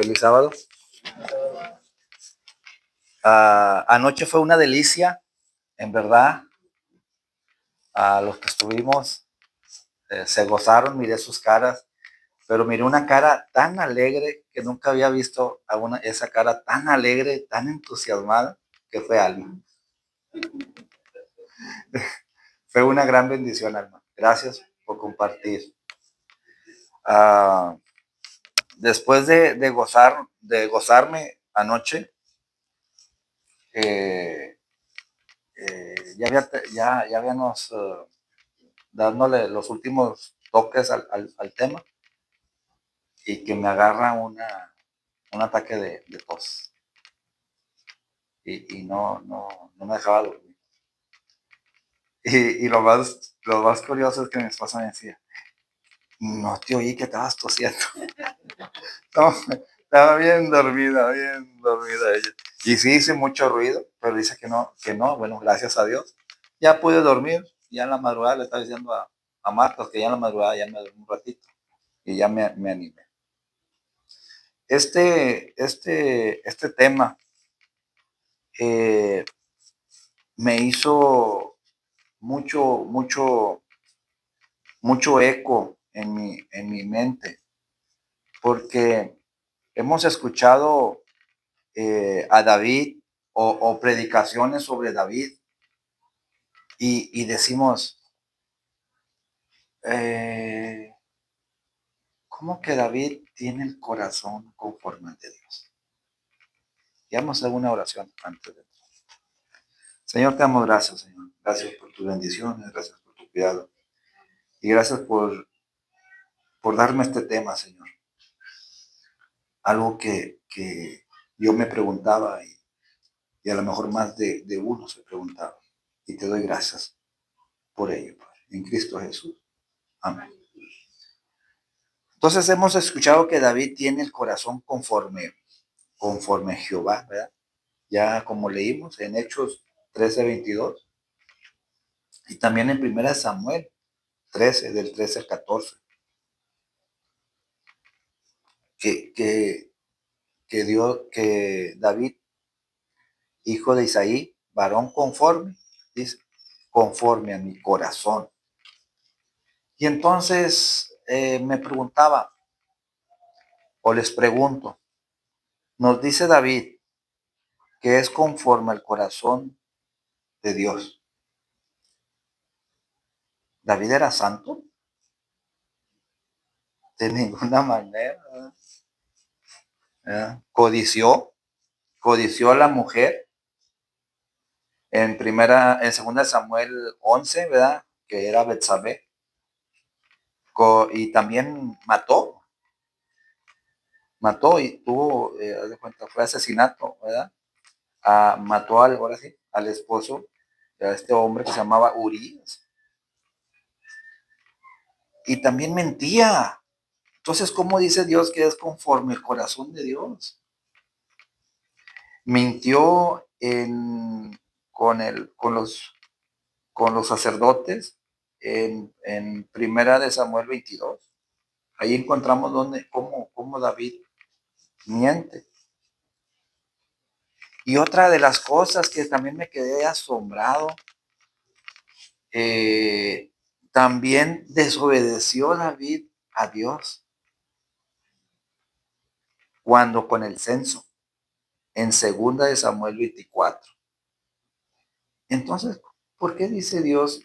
Feliz sábado. Anoche fue una delicia, en verdad. A los que estuvimos se gozaron, miré sus caras, pero miré una cara tan alegre que nunca había visto esa cara tan alegre, tan entusiasmada, que fue Alma. Fue una gran bendición, Alma. Gracias por compartir. Después de gozarme anoche, ya habíamos dándole los últimos toques al tema, y que me agarra un ataque de tos y no me dejaba dormir. Y lo más curioso es que mi esposa me decía, no te oí que estabas tosiendo. No, estaba bien dormida ella. Y sí hice mucho ruido, pero dice que no. Bueno, gracias a Dios. Ya pude dormir, ya en la madrugada le estaba diciendo a Marcos que ya en la madrugada ya me dormí un ratito y ya me animé. Este tema me hizo mucho eco en mi mente, porque hemos escuchado a David o predicaciones sobre David y decimos, ¿cómo que David tiene el corazón conforme al de Dios? Y vamos a hacer una oración antes de eso. Señor, te damos gracias, Señor. Gracias por tus bendiciones, gracias por tu cuidado. Y gracias por darme este tema, Señor. Algo que yo me preguntaba y a lo mejor más de uno se preguntaba. Y te doy gracias por ello, Padre. En Cristo Jesús. Amén. Entonces hemos escuchado que David tiene el corazón conforme a Jehová, ¿verdad? Ya como leímos en Hechos 13:22 y también en 1 Samuel 13, del 13 al 14. Que David, hijo de Isaí, varón conforme, dice, conforme a mi corazón. Y entonces me preguntaba, o les pregunto, nos dice David que es conforme al corazón de Dios. ¿David era santo? De ninguna manera. Codició a la mujer en 2 Samuel 11, ¿verdad? Que era Betsabé. Y también mató y tuvo, haz de cuenta, fue asesinato, ¿verdad? Mató ahora sí, al esposo de este hombre que se llamaba Urías. Y también mentía. Entonces, ¿cómo dice Dios que es conforme el corazón de Dios? Mintió con los sacerdotes en 1 Samuel 22. Ahí encontramos cómo David miente. Y otra de las cosas que también me quedé asombrado, también desobedeció David a Dios cuando con el censo, en 2 Samuel 24. Entonces, ¿por qué dice Dios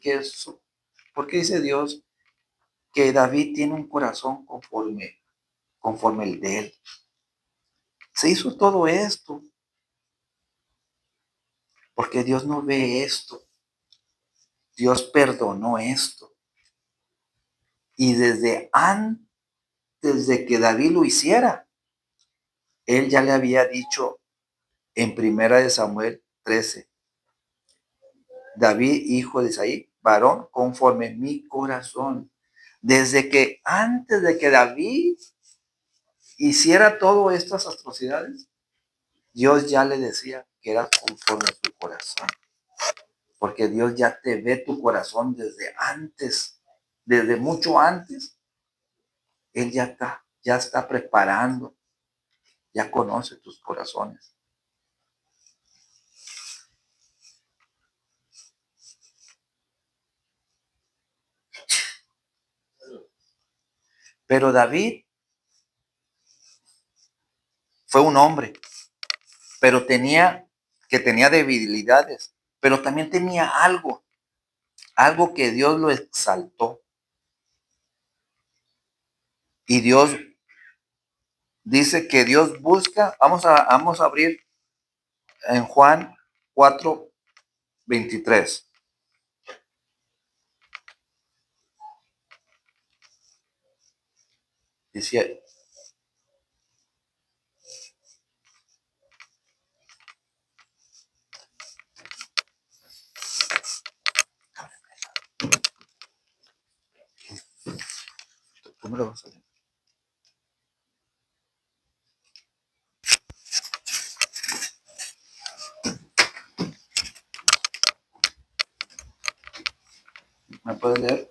que David tiene un corazón conforme el de él? Se hizo todo esto porque Dios no ve esto. Dios perdonó esto. Y desde antes de que David lo hiciera, él ya le había dicho en 1 Samuel 13, David, hijo de Isaí, varón conforme mi corazón. Desde que antes de que David hiciera todas estas atrocidades, Dios ya le decía que era conforme a tu corazón. Porque Dios ya te ve tu corazón desde antes, desde mucho antes. Él ya está preparando, ya conoce tus corazones. Pero David fue un hombre, pero tenía debilidades, pero también tenía algo que Dios lo exaltó. Y Dios dice que Dios busca, vamos a abrir en Juan 4:23. Dice, ¿tú me lo vas a leer? ¿Me puedes leer?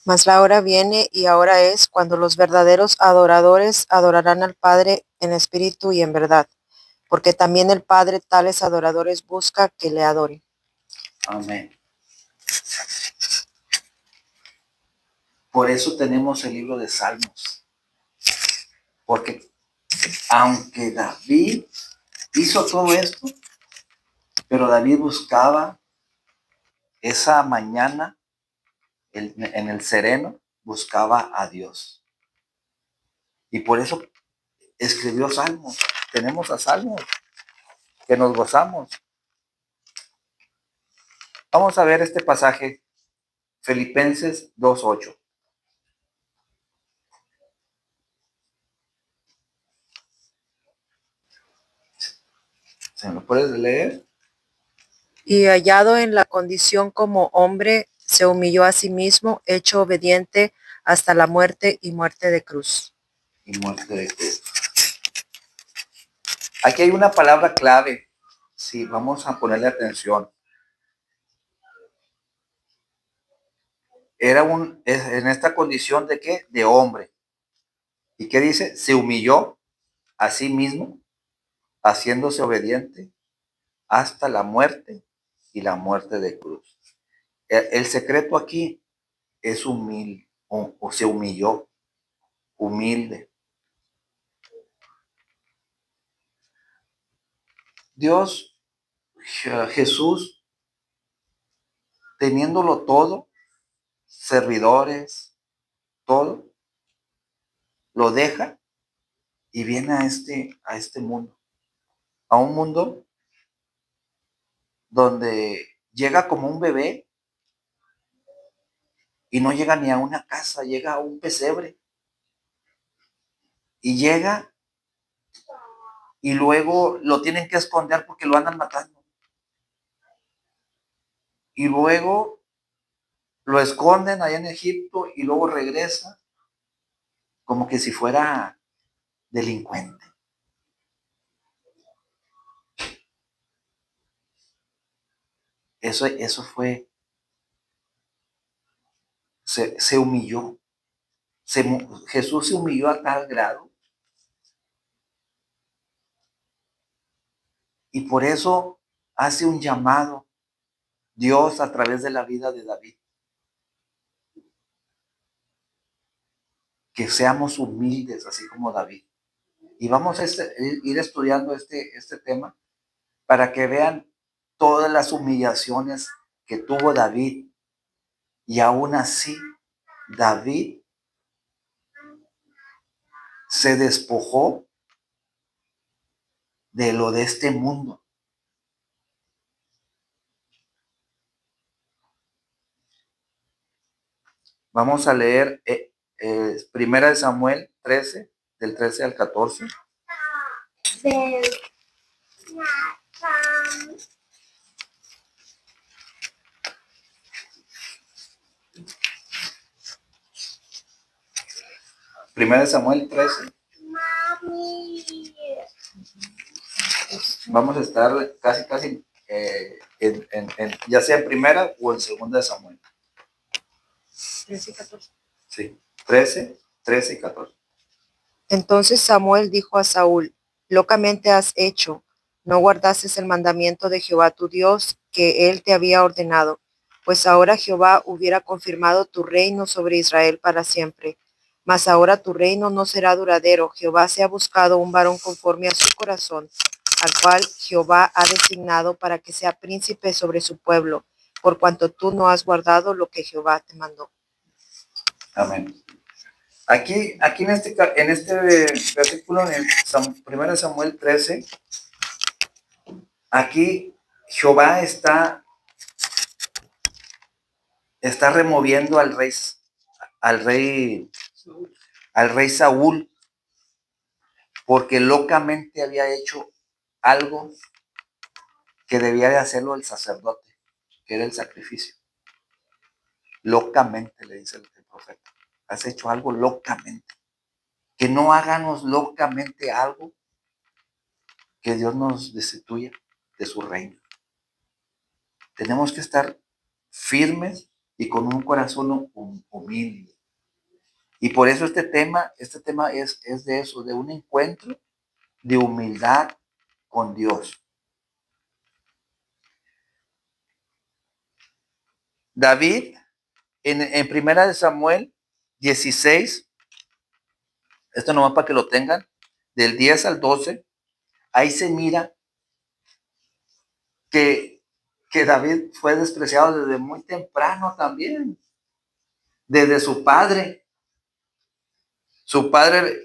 Mas la hora viene y ahora es cuando los verdaderos adoradores adorarán al Padre en espíritu y en verdad, porque también el Padre tales adoradores busca que le adoren. Amén. Por eso tenemos el libro de Salmos. Porque aunque David hizo todo esto, pero David buscaba esa mañana en el sereno, buscaba a Dios. Y por eso escribió Salmos. Tenemos a Salmos que nos gozamos. Vamos a ver este pasaje, Filipenses 2:8. ¿Se me lo puedes leer? Y hallado en la condición como hombre, se humilló a sí mismo, hecho obediente hasta la muerte y muerte de cruz. Y muerte de cruz. Aquí hay una palabra clave. Sí, vamos a ponerle atención. En esta condición de qué? De hombre. ¿Y qué dice? Se humilló a sí mismo, haciéndose obediente hasta la muerte y la muerte de cruz. El secreto aquí es humilde, o se humilló, humilde. Dios, Jesús, teniéndolo todo, servidores, todo, lo deja y viene a este mundo, a un mundo donde llega como un bebé y no llega ni a una casa, llega a un pesebre y llega y luego lo tienen que esconder porque lo andan matando. Y luego lo esconden allá en Egipto y luego regresa como que si fuera delincuente. Eso fue, se humilló. Jesús se humilló a tal grado y por eso hace un llamado Dios a través de la vida de David. Que seamos humildes, así como David. Y vamos a ir estudiando este tema para que vean todas las humillaciones que tuvo David. Y aún así, David se despojó de lo de este mundo. Vamos a leer Primera de Samuel 13, del 13 al 14. Primera de Samuel 13. Vamos a estar casi ya sea en primera o en segunda de Samuel. 13 y 14. Sí, 13 y 14. Entonces Samuel dijo a Saúl: locamente has hecho, no guardaste el mandamiento de Jehová tu Dios que él te había ordenado, pues ahora Jehová hubiera confirmado tu reino sobre Israel para siempre. Mas ahora tu reino no será duradero. Jehová se ha buscado un varón conforme a su corazón, al cual Jehová ha designado para que sea príncipe sobre su pueblo, por cuanto tú no has guardado lo que Jehová te mandó. Amén. Aquí en este versículo, en el 1 Samuel 13, aquí Jehová está removiendo al rey, al rey Saúl, porque locamente había hecho algo que debía de hacerlo el sacerdote, que era el sacrificio. Locamente, le dice el profeta, has hecho algo locamente. Que no hagamos locamente algo que Dios nos destituya de su reino. Tenemos que estar firmes y con un corazón humilde. Y por eso este tema es de eso, de un encuentro de humildad con Dios. David, en primera de Samuel 16, esto nomás para que lo tengan, del 10 al 12, ahí se mira que David fue despreciado desde muy temprano también, desde su padre. Su padre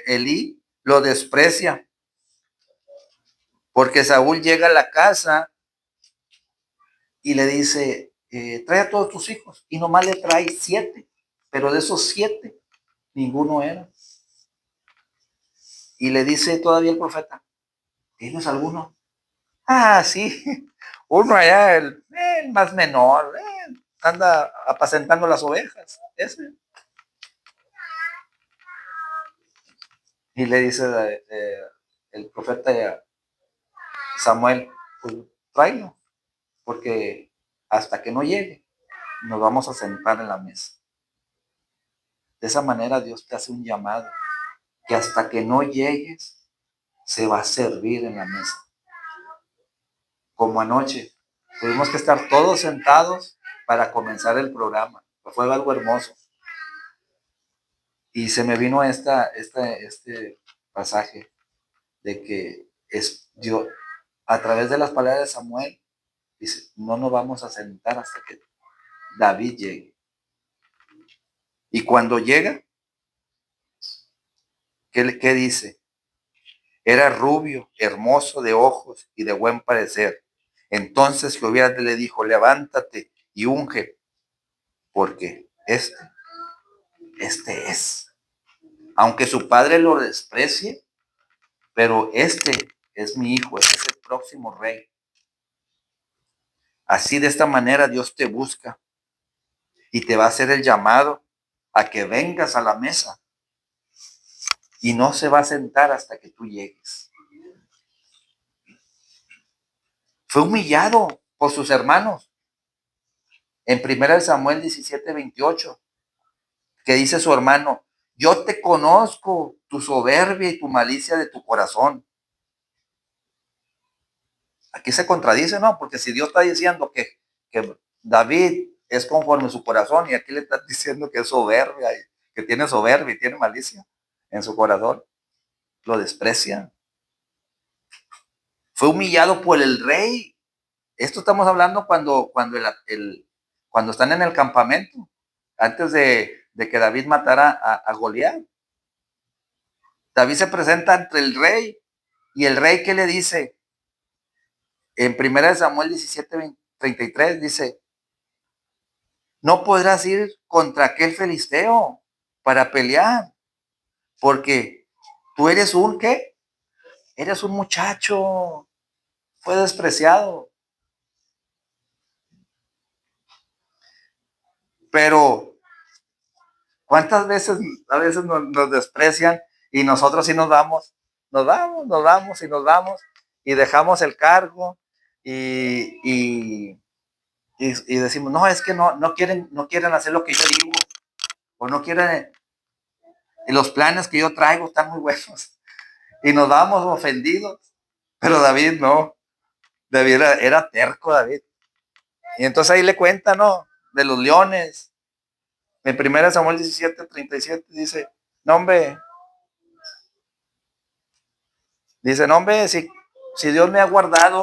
Elí lo desprecia porque Saúl llega a la casa y le dice, trae a todos tus hijos, y nomás le trae 7, pero de esos 7 ninguno era. Y le dice todavía el profeta, ¿tienes alguno? Ah, sí, uno allá, el más menor, anda apacentando las ovejas, ese. Y le dice el profeta Samuel, pues tráelo, porque hasta que no llegue, nos vamos a sentar en la mesa. De esa manera Dios te hace un llamado, que hasta que no llegues, se va a servir en la mesa. Como anoche, tuvimos que estar todos sentados para comenzar el programa. Fue algo hermoso. Y se me vino este pasaje de que es Dios, a través de las palabras de Samuel, dice, no nos vamos a sentar hasta que David llegue. Y cuando llega, ¿qué dice? Era rubio, hermoso de ojos y de buen parecer. Entonces Jehová le dijo, levántate y unge, porque este es. Aunque su padre lo desprecie, pero este es mi hijo, este es el próximo rey. Así de esta manera Dios te busca y te va a hacer el llamado a que vengas a la mesa y no se va a sentar hasta que tú llegues. Fue humillado por sus hermanos. En 1 Samuel 17:28, que dice su hermano, yo te conozco tu soberbia y tu malicia de tu corazón. Aquí se contradice, ¿no? Porque si Dios está diciendo que David es conforme a su corazón y aquí le está diciendo que es soberbia, que tiene soberbia y tiene malicia en su corazón, lo desprecia. Fue humillado por el rey. Esto estamos hablando cuando están en el campamento, antes de que David matara a Goliat. David se presenta ante el rey y el rey, ¿qué le dice? En 1 Samuel 17:33 dice, no podrás ir contra aquel filisteo para pelear, porque tú eres ¿qué? Eres un muchacho, fue despreciado. Pero, ¿cuántas veces a veces nos desprecian y nosotros sí y dejamos el cargo y decimos, no, es que no quieren hacer lo que yo digo, o no quieren, Y los planes que yo traigo están muy buenos. Y nos vamos ofendidos. Pero David no. David era terco, David. Y entonces ahí le cuenta, ¿no? De los leones. En 1 Samuel 17:37 dice, no hombre, si Dios me ha guardado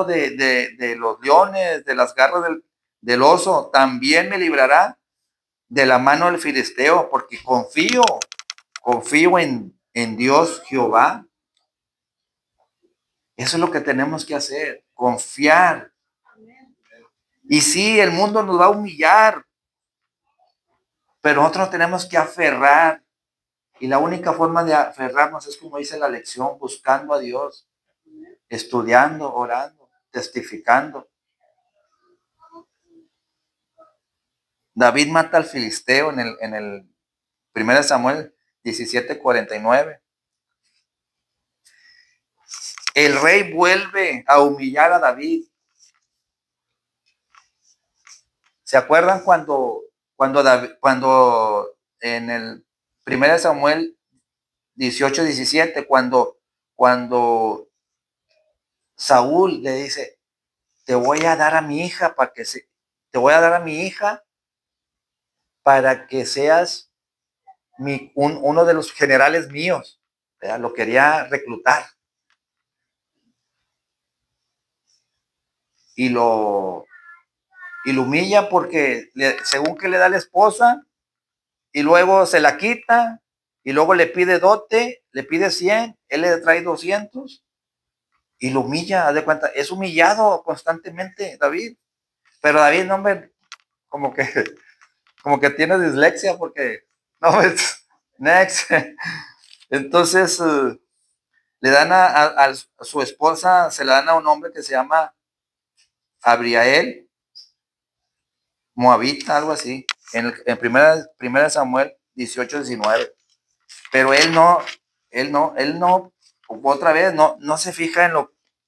de los leones, de las garras del oso, también me librará de la mano del filisteo, porque confío en Dios Jehová. Eso es lo que tenemos que hacer, confiar. Y sí, el mundo nos va a humillar, pero nosotros nos tenemos que aferrar. Y la única forma de aferrarnos es como dice la lección, buscando a Dios, estudiando, orando, testificando. David mata al filisteo en el 1 Samuel 17:49. El rey vuelve a humillar a David. ¿Se acuerdan cuando en el 1 Samuel 18:17, cuando Saúl le dice, te voy a dar a mi hija te voy a dar a mi hija para que seas uno de los generales míos, ¿verdad? Lo quería reclutar y lo humilla porque según que le da la esposa y luego se la quita y luego le pide dote, le pide 100, él le trae 200 y lo humilla, haz de cuenta, es humillado constantemente David, pero David, no, hombre, como que, como que tiene dislexia porque, no, es next. Entonces, le dan a su esposa, se la dan a un hombre que se llama Abriael, Moabita, algo así, en primera Samuel 18:19. Pero él no, otra vez, no se fija en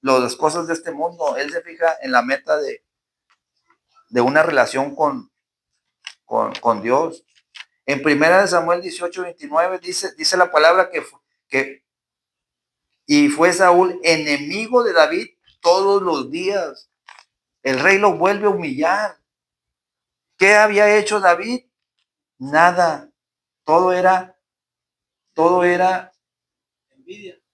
las cosas de este mundo, él se fija en la meta de una relación con Dios. En 1 Samuel 18:29 dice la palabra que y fue Saúl enemigo de David todos los días. El rey lo vuelve a humillar. ¿Qué había hecho David? Nada. Todo todo era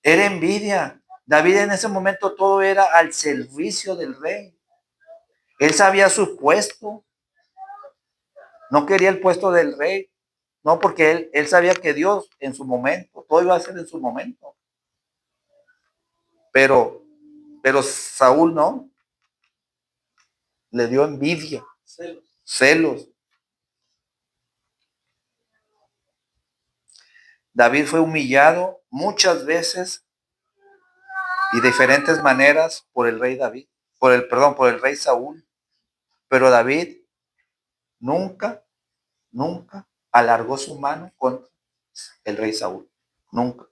envidia. David en ese momento todo era al servicio del rey. Él sabía su puesto. No quería el puesto del rey. No, porque él sabía que Dios en su momento, todo iba a ser en su momento. Pero, pero Saúl no. Le dio envidia. Celos. David fue humillado muchas veces y de diferentes maneras por el rey David, por el rey Saúl. Pero David nunca alargó su mano contra el rey Saúl. Nunca.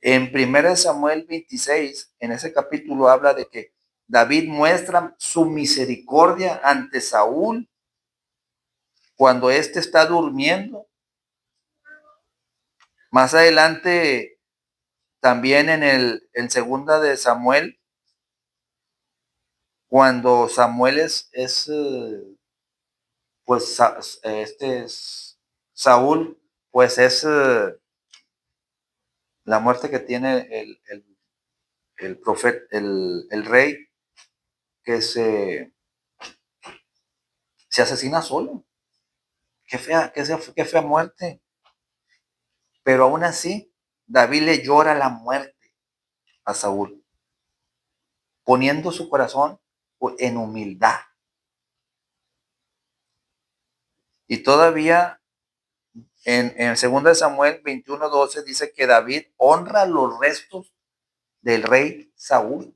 En 1 Samuel 26, en ese capítulo habla de que David muestra su misericordia ante Saúl cuando éste está durmiendo. Más adelante, también en segunda de Samuel, cuando Samuel pues este es Saúl, pues es la muerte que tiene el profeta, el rey, que se asesina solo. Qué fea muerte. Pero aún así, David le llora la muerte a Saúl, poniendo su corazón en humildad. Y todavía en 2 Samuel 21:12 dice que David honra los restos del rey Saúl.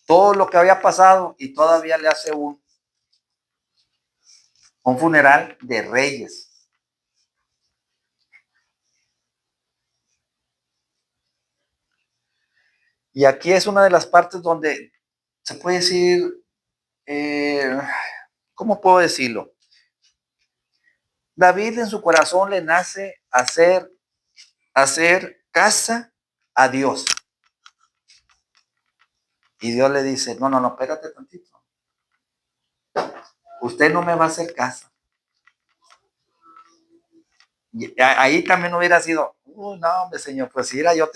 Todo lo que había pasado y todavía le hace un funeral de reyes. Y aquí es una de las partes donde se puede decir ¿cómo puedo decirlo? David en su corazón le nace hacer casa a Dios. Y Dios le dice, no, espérate tantito. Usted no me va a hacer casa. Y ahí también hubiera sido, no, hombre, Señor, pues mira, yo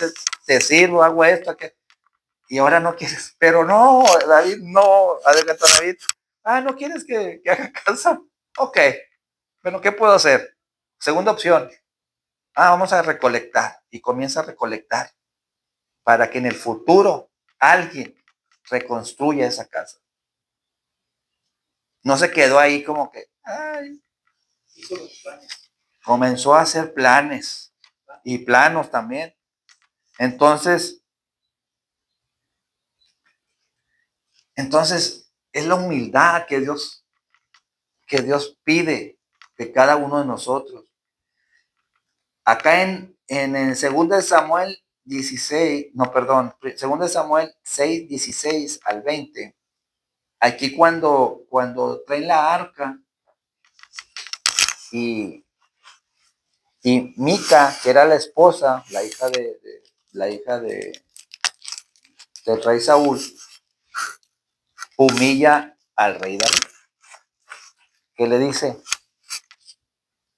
te sirvo, hago esto, que y ahora no quieres. Pero no, David, no, adelanta David. ¿No quieres que haga casa? Ok, bueno, ¿qué puedo hacer? Segunda opción. Vamos a recolectar. Y comienza a recolectar para que en el futuro alguien reconstruya esa casa. No se quedó ahí como que, comenzó a hacer planes y planos también. Entonces es la humildad que Dios pide de cada uno de nosotros. Acá en el 2 de Samuel 16, no, perdón, 2 de Samuel 6, 16 al 20, aquí cuando traen la arca y Mica, que era la esposa, la hija del rey Saúl, humilla al rey David, que le dice,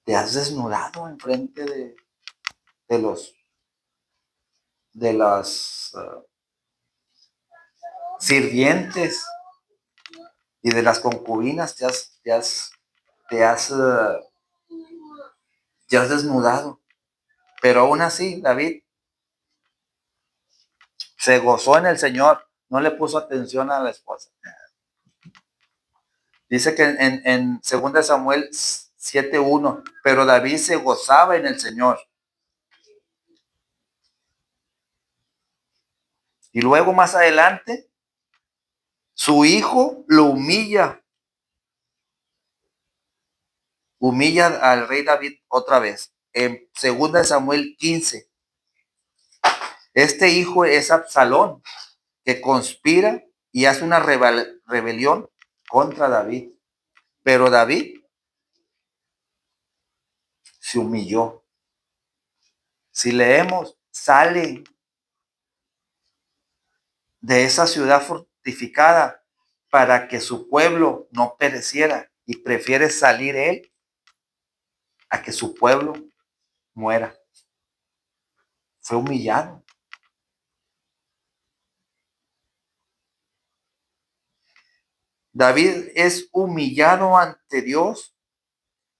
te has desnudado en frente de los de las sirvientes y de las concubinas, te has desnudado. Pero aún así, David se gozó en el Señor, no le puso atención a la esposa. Dice que en 2 Samuel 7:1, pero David se gozaba en el Señor. Y luego más adelante, su hijo lo humilla al rey David otra vez. En 2 Samuel 15, este hijo es Absalón, que conspira y hace una rebelión contra David. Pero David se humilló. Si leemos, sale de esa ciudad fortificada para que su pueblo no pereciera y prefiere salir él a que su pueblo muera. Fue humillado. David es humillado ante Dios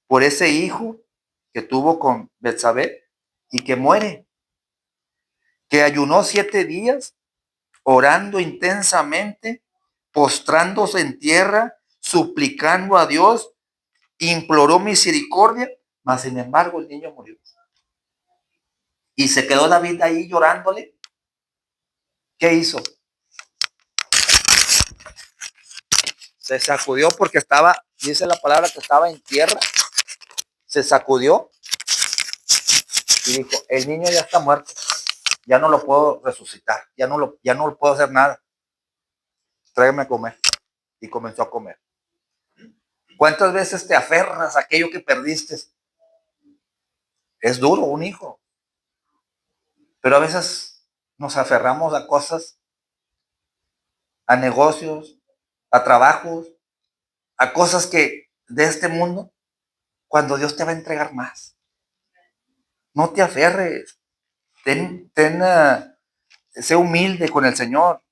por ese hijo que tuvo con Betsabé y que muere, que ayunó 7 días orando intensamente, postrándose en tierra, suplicando a Dios, imploró misericordia, mas sin embargo el niño murió. Y se quedó David ahí llorándole. ¿Qué hizo? Se sacudió porque estaba, dice la palabra que estaba en tierra. Se sacudió y dijo, el niño ya está muerto. Ya no lo puedo resucitar. Ya no lo puedo hacer nada. Tráigame a comer. Y comenzó a comer. ¿Cuántas veces te aferras a aquello que perdiste? Es duro un hijo. Pero a veces nos aferramos a cosas, a negocios, a trabajos, a cosas que de este mundo, cuando Dios te va a entregar más. No te aferres. Sé humilde con el Señor.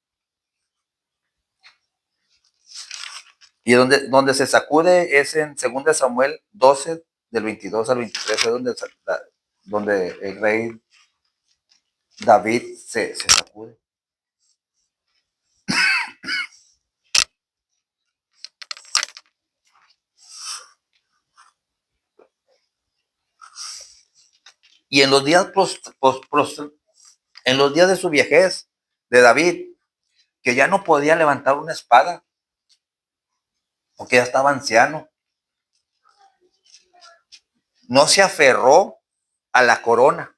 Y donde se sacude es en 2 Samuel 12, del 22 al 23, es donde el rey David se sacude. Y en los días en los días de su viejez, de David, que ya no podía levantar una espada, porque ya estaba anciano, no se aferró a la corona,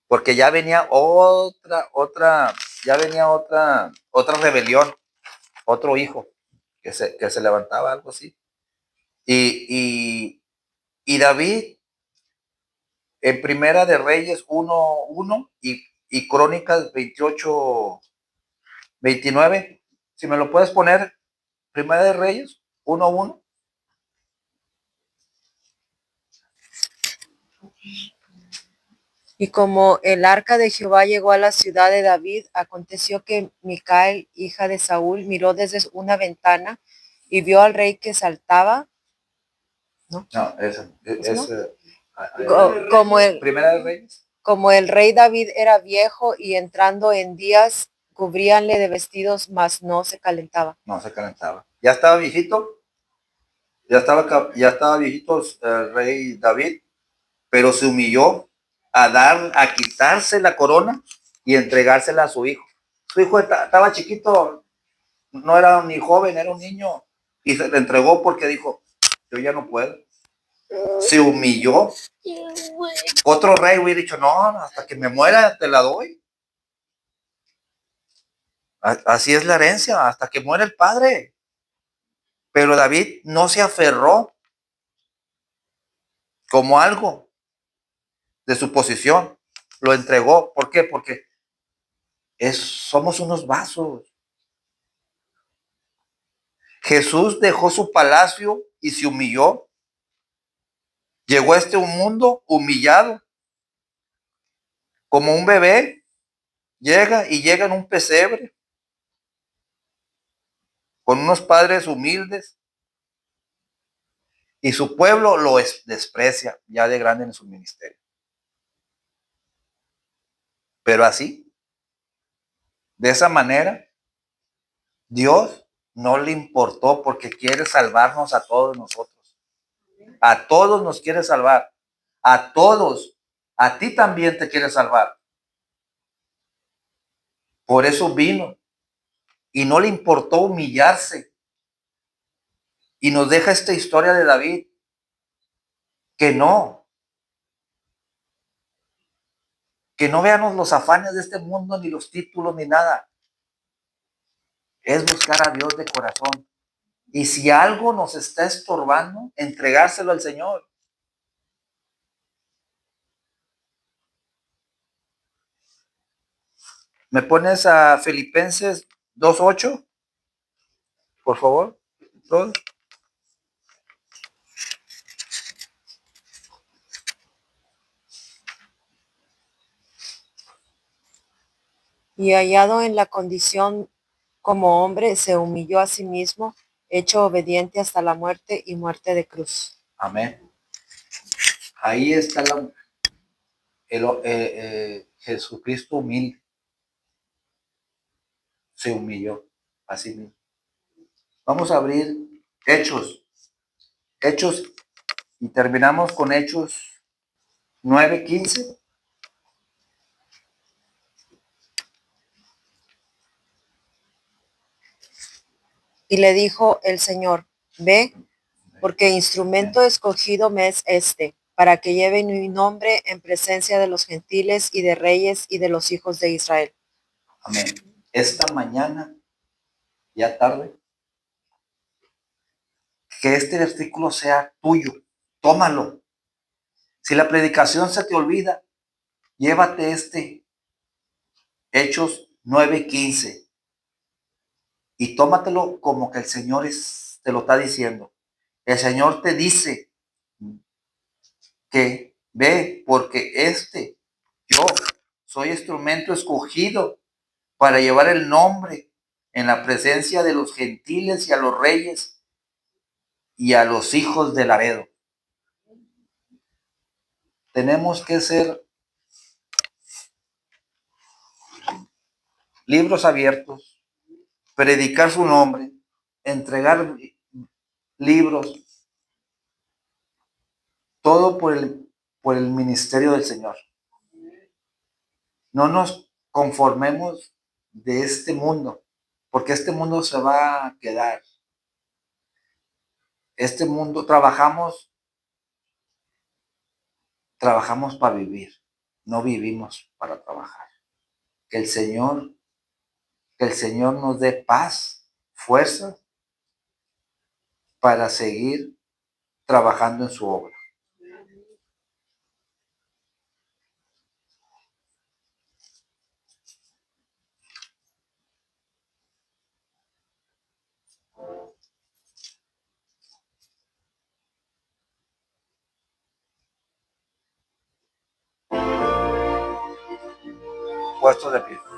porque ya venía otra rebelión, otro hijo que se levantaba, algo así. Y David, en Primera de Reyes 1:1 y Crónicas 28:29, si me lo puedes poner, Primera de Reyes 1:1. Y como el arca de Jehová llegó a la ciudad de David, aconteció que Micael, hija de Saúl, miró desde una ventana y vio al rey que saltaba, ¿no? No, ¿No? Como Primera de Reyes. Como el rey David era viejo y entrando en días cubríanle de vestidos, mas no se calentaba. No se calentaba. Ya estaba viejito, ya estaba viejito el rey David, pero se humilló a quitarse la corona y entregársela a su hijo. Su hijo estaba chiquito, no era ni joven, era un niño, y se le entregó porque dijo, yo ya no puedo. Se humilló. Otro rey hubiera dicho, no, hasta que me muera te la doy. Así es la herencia, hasta que muera el padre. Pero David no se aferró como algo de su posición. Lo entregó. ¿Por qué? Porque somos unos vasos. Jesús dejó su palacio y se humilló. Llegó a este mundo humillado. Como un bebé llega en un pesebre. Con unos padres humildes. Y su pueblo lo desprecia ya de grande en su ministerio. Pero así, de esa manera, Dios no le importó porque quiere salvarnos a todos nosotros. A todos nos quiere salvar. A todos. A ti también te quiere salvar. Por eso vino. Y no le importó humillarse. Y nos deja esta historia de David. Que no veamos los afanes de este mundo, ni los títulos, ni nada. Es buscar a Dios de corazón. Y si algo nos está estorbando, entregárselo al Señor. ¿Me pones a Filipenses 2:8? Por favor. ¿Todo? Y hallado en la condición como hombre, se humilló a sí mismo, hecho obediente hasta la muerte y muerte de cruz. Amén. Ahí está Jesucristo humilde. Se humilló a sí mismo. Vamos a abrir Hechos. Hechos y terminamos con Hechos 9:15. Y le dijo el Señor, ve, porque instrumento escogido me es este, para que lleve mi nombre en presencia de los gentiles y de reyes y de los hijos de Israel. Amén. Esta mañana, ya tarde, que este versículo sea tuyo. Tómalo. Si la predicación se te olvida, llévate Hechos 9:15 y tómatelo como que el Señor te lo está diciendo. El Señor te dice que ve, porque yo soy instrumento escogido para llevar el nombre en la presencia de los gentiles y a los reyes y a los hijos de Laredo. Tenemos que ser libros abiertos, predicar su nombre, entregar libros, todo por el ministerio del Señor. No nos conformemos de este mundo, porque este mundo se va a quedar. Este mundo trabajamos para vivir, no vivimos para trabajar. Que el Señor nos dé paz, fuerza para seguir trabajando en su obra. Puestos de pie.